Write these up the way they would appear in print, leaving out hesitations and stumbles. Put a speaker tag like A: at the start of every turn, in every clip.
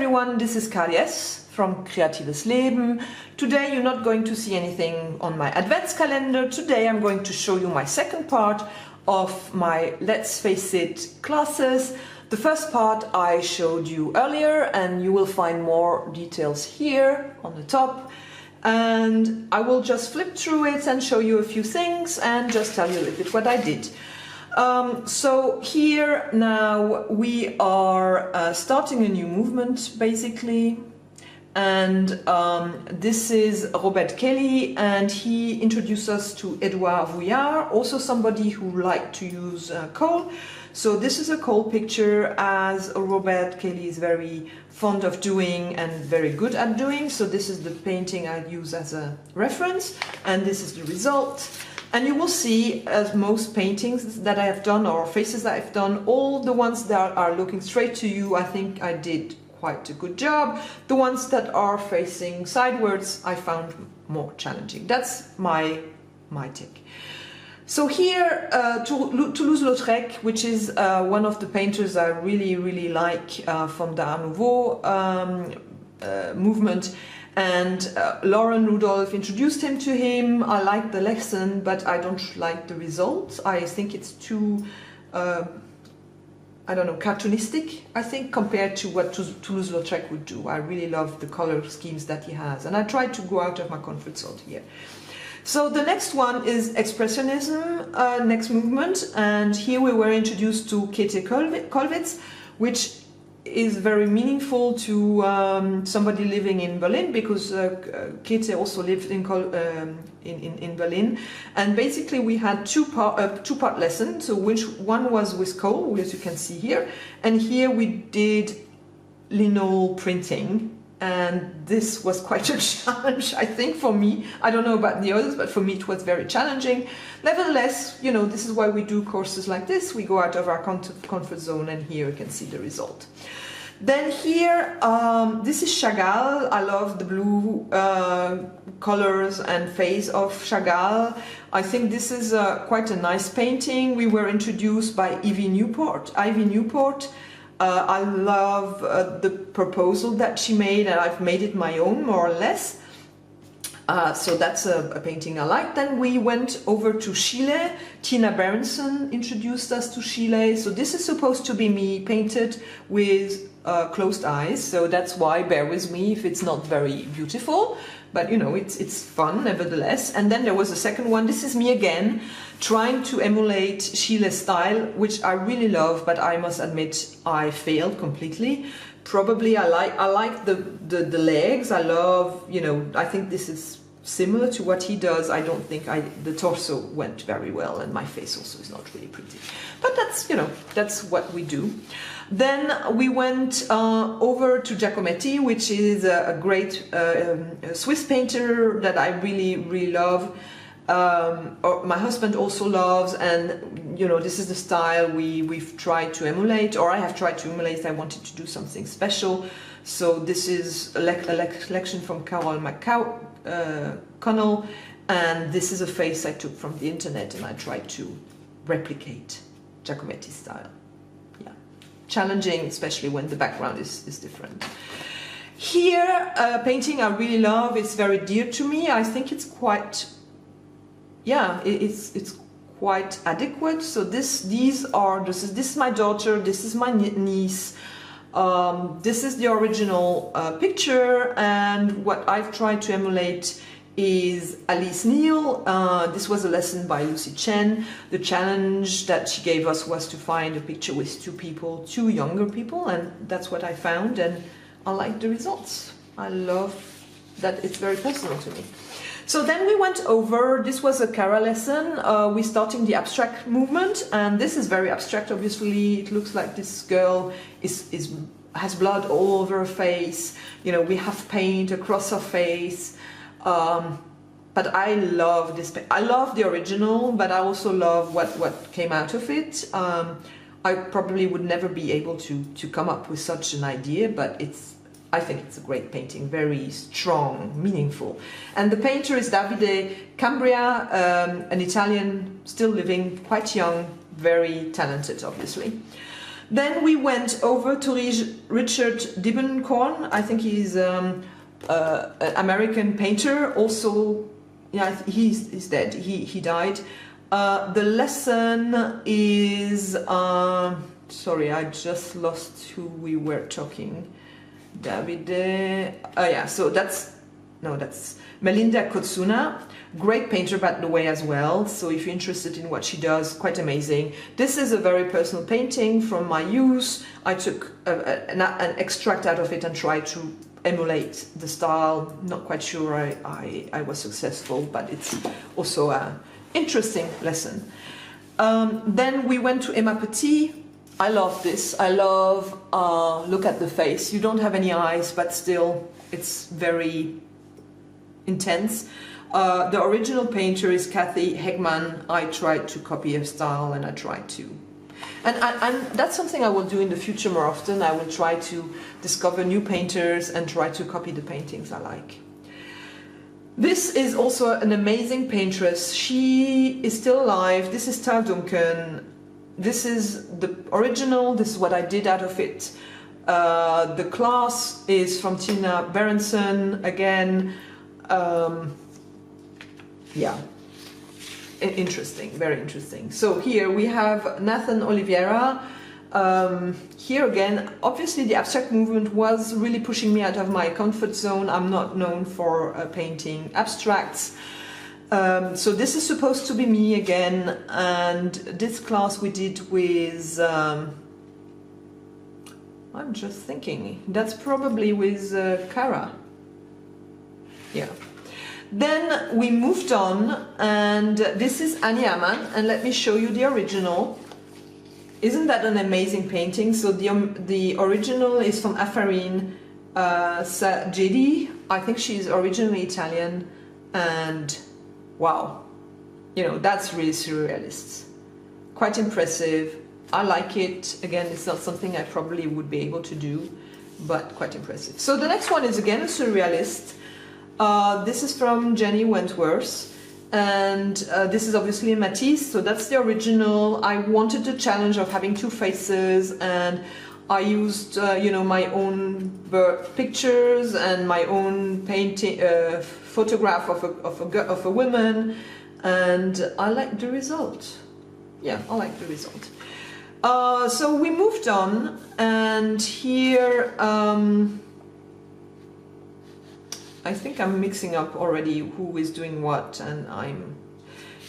A: everyone, this is Kalies from Kreatives Leben. Today you're not going to see anything on my Adventskalender. Today I'm going to show you my second part of my Let's Face It classes. The first part I showed you earlier and you will find more details here on the top. And I will just flip through it and show you a few things and just tell you a little bit what I did. So here now we are starting a new movement basically, and this is Robert Kelly, and he introduced us to Edouard Vouillard, also somebody who liked to use coal. So this is a coal picture, as Robert Kelly is very fond of doing and very good at doing. So this is the painting I use as a reference, and this is the result. And you will see, as most paintings that I have done or faces that I've done, all the ones that are looking straight to you, I think I did quite a good job. The ones that are facing sidewards, I found more challenging. That's my take. So here, Toulouse-Lautrec, which is one of the painters I really like from the Art Nouveau movement. And Lauren Rudolph introduced him to him. I liked the lesson, but I don't like the result. I think it's too, I don't know, cartoonistic, I think, compared to what Toulouse-Lautrec would do. I really love the color schemes that he has. And I tried to go out of my comfort zone here. So the next one is Expressionism, next movement. And here we were introduced to Käthe Kollwitz, which is very meaningful to somebody living in Berlin, because Käthe also lived in Berlin. And basically we had two-part lesson, so which one was with coal, as you can see here, and here we did linol printing, and this was quite a challenge, I think, for me. I don't know about the others, but for me it was very challenging. Nevertheless, you know, this is why we do courses like this. We go out of our comfort zone, and here you can see the result. Then here, this is Chagall. I love the blue colors and face of Chagall. I think this is quite a nice painting. We were introduced by Ivy Newport. I love the proposal that she made, and I've made it my own, more or less. So that's a painting I like. Then we went over to Chile. Tina Berenson introduced us to Chile. So this is supposed to be me painted with closed eyes. So that's why, bear with me if it's not very beautiful. But you know, it's fun nevertheless. And then there was a second one. This is me again, trying to emulate Chile's style, which I really love, but I must admit I failed completely. Probably I like the legs. I love, you know, I think this is similar to what he does. I don't think the torso went very well, and my face also is not really pretty. But that's, you know, that's what we do. Then we went over to Giacometti, which is a great Swiss painter that I really love. My husband also loves, and you know, this is the style we've tried to emulate, or I have tried to emulate. I wanted to do something special. So this is a collection from Carol McConnell, and this is a face I took from the internet, and I tried to replicate Giacometti's style. Yeah, challenging, especially when the background is different. Here, a painting I really love. It's very dear to me. I think it's quite, yeah, it's quite adequate. So this is my daughter, this is my niece. This is the original picture, and what I've tried to emulate is Alice Neal. This was a lesson by Lucy Chen. The challenge that she gave us was to find a picture with two younger people, and that's what I found, and I like the results. I love that it's very personal to me. So then we went over, this was a Cara lesson, we're starting the abstract movement, and this is very abstract, obviously. It looks like this girl has blood all over her face, you know, we have paint across her face, but I love this, I love the original, but I also love what came out of it. I probably would never be able to come up with such an idea, but I think it's a great painting, very strong, meaningful. And the painter is Davide Cambria, an Italian, still living, quite young, very talented, obviously. Then we went over to Richard Diebenkorn. I think he's an American painter. Also, yeah, he's dead. He died. The lesson is sorry, I just lost who we were talking. Davide. Yeah, so that's Melinda Kotsuna. Great painter, by the way, as well. So if you're interested in what she does, quite amazing. This is a very personal painting from my youth. I took an extract out of it and tried to emulate the style. Not quite sure I was successful, but it's also an interesting lesson. Then we went to Emma Petit. I love this. I love, look at the face. You don't have any eyes, but still it's very intense. The original painter is Kathy Hegman. I tried to copy her style, and I tried to. And that's something I will do in the future more often. I will try to discover new painters and try to copy the paintings I like. This is also an amazing paintress. She is still alive. This is Tal Duncan. This is the original. This is what I did out of it. The class is from Tina Berenson again. Yeah, interesting, very interesting. So here we have Nathan Oliveira. Here again, obviously the abstract movement was really pushing me out of my comfort zone. I'm not known for painting abstracts. So this is supposed to be me again, and this class we did with, I'm just thinking, that's probably with Cara. Yeah. Then we moved on, and this is Annie Amann, and let me show you the original. Isn't that an amazing painting? So the original is from Affarine Sajedi. I think she's originally Italian, and wow, you know, that's really surrealist. Quite impressive. I like it. Again, it's not something I probably would be able to do, but quite impressive. So the next one is again a surrealist. This is from Jenny Wentworth, and this is obviously a Matisse, so that's the original. I wanted the challenge of having two faces, and I used you know, my own pictures and my own painting photograph of a woman, and I like the result. Yeah, I like the result. So we moved on, and here I think I'm mixing up already who is doing what, and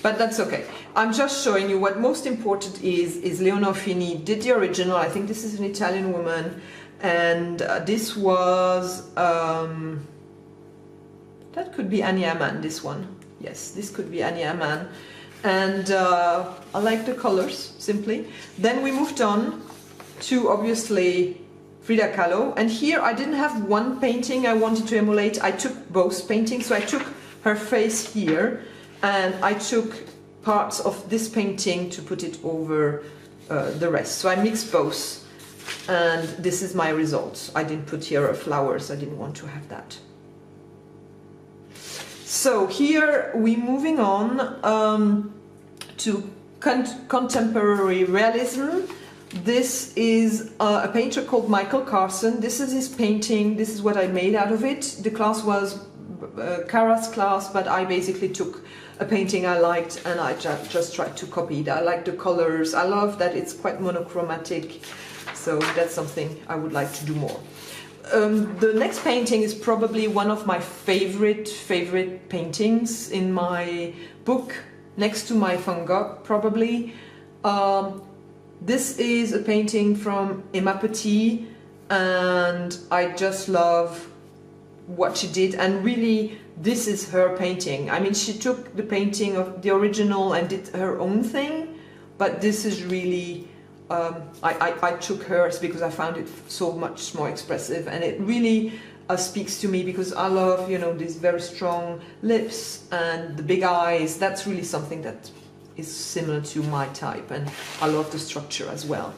A: but that's okay. I'm just showing you what most important is Leonor Fini did the original. I think this is an Italian woman, and this was, that could be Annie Amann, this one. Yes, this could be Annie Amann. And I like the colors, simply. Then we moved on to, obviously, Frida Kahlo, and here I didn't have one painting I wanted to emulate. I took both paintings, so I took her face here, and I took parts of this painting to put it over the rest. So I mixed both, and this is my result. I didn't put here flowers, I didn't want to have that. So here we're moving on to contemporary realism. This is a painter called Michael Carson. This is his painting. This is what I made out of it. The class was Cara's class, but I basically took a painting I liked and I just tried to copy it. I like the colors. I love that it's quite monochromatic. So that's something I would like to do more. The next painting is probably one of my favorite paintings in my book, next to my Van Gogh, probably. This is a painting from Emma Petit, and I just love what she did, and really this is her painting. I mean, she took the painting of the original and did her own thing, but this is really, I took hers because I found it so much more expressive, and it really speaks to me because I love, you know, these very strong lips and the big eyes. That's really something that is similar to my type, and I love the structure as well.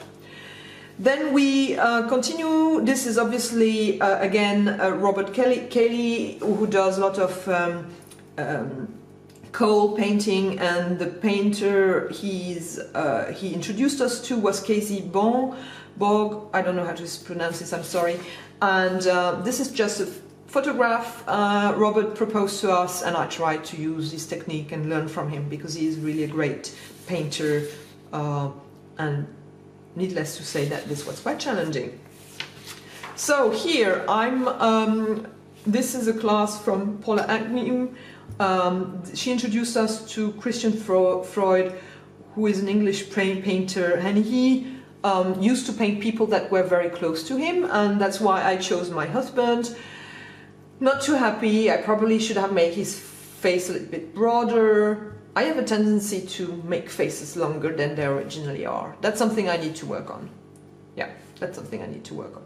A: Then we continue. This is obviously again Robert Cayley, who does a lot of coal painting, and the painter he introduced us to was Casey Bon. Borg, I don't know how to pronounce this, I'm sorry. And this is just a photograph Robert proposed to us, and I tried to use this technique and learn from him because he is really a great painter, and needless to say that this was quite challenging. So here this is a class from Paula Agnew. She introduced us to Christian Freud, who is an English painter, and he used to paint people that were very close to him, and that's why I chose my husband. Not too happy. I probably should have made his face a little bit broader. I have a tendency to make faces longer than they originally are. That's something I need to work on. Yeah, that's something I need to work on.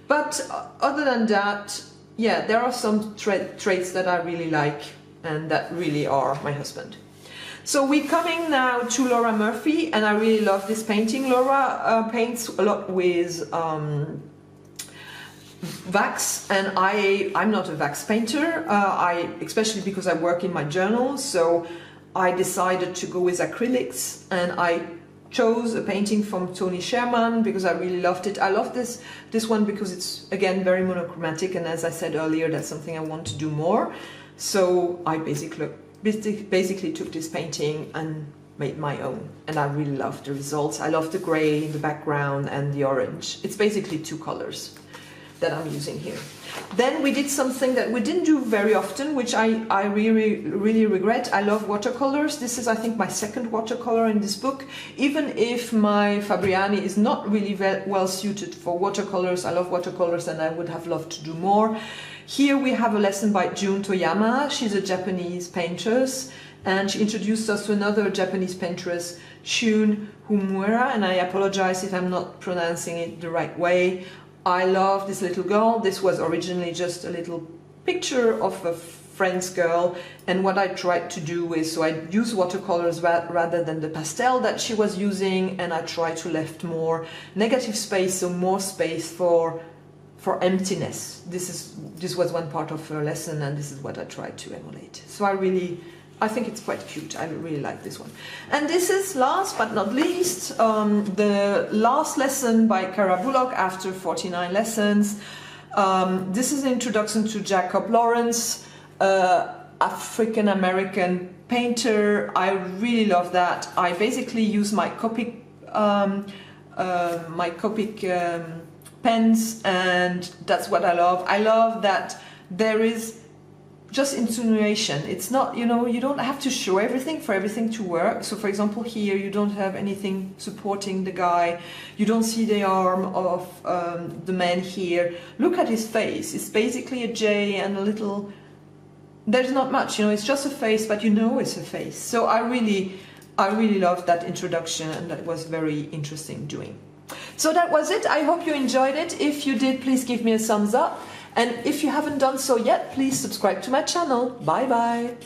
A: But other than that, yeah, there are some traits that I really like and that really are my husband. So we're coming now to Laura Murphy, and I really love this painting. Laura paints a lot with wax, and I'm not a wax painter, especially because I work in my journal, so I decided to go with acrylics, and I chose a painting from Tony Sherman because I really loved it. I love this one because it's, again, very monochromatic, and as I said earlier, that's something I want to do more. So I basically took this painting and made my own, and I really love the results. I love the grey in the background and the orange. It's basically two colors that I'm using here. Then we did something that we didn't do very often, which I really regret. I love watercolors. This is, I think, my second watercolor in this book. Even if my Fabriani is not really well suited for watercolors, I love watercolors and I would have loved to do more. Here we have a lesson by Jun Toyama. She's a Japanese paintress, and she introduced us to another Japanese paintress, Shun Humura, and I apologize if I'm not pronouncing it the right way. I love this little girl. This was originally just a little picture of a friend's girl, and what I tried to do is, so I use watercolors rather than the pastel that she was using, and I tried to left more negative space, so more space for emptiness. This was one part of her lesson, and this is what I tried to emulate. So I think it's quite cute. I really like this one. And this is, last but not least, the last lesson by Cara Bullock after 49 lessons. This is an introduction to Jacob Lawrence, African-American painter. I really love that. I basically use my Copic pens, and that's what I love. I love that there is just insinuation. It's not, you don't have to show everything for everything to work. So for example, here you don't have anything supporting the guy. You don't see the arm of the man here. Look at his face. It's basically a J and a little, there's not much, it's just a face, but it's a face. So I really loved that introduction, and that was very interesting doing. So that was it. I hope you enjoyed it. If you did, please give me a thumbs up. And if you haven't done so yet, please subscribe to my channel. Bye bye.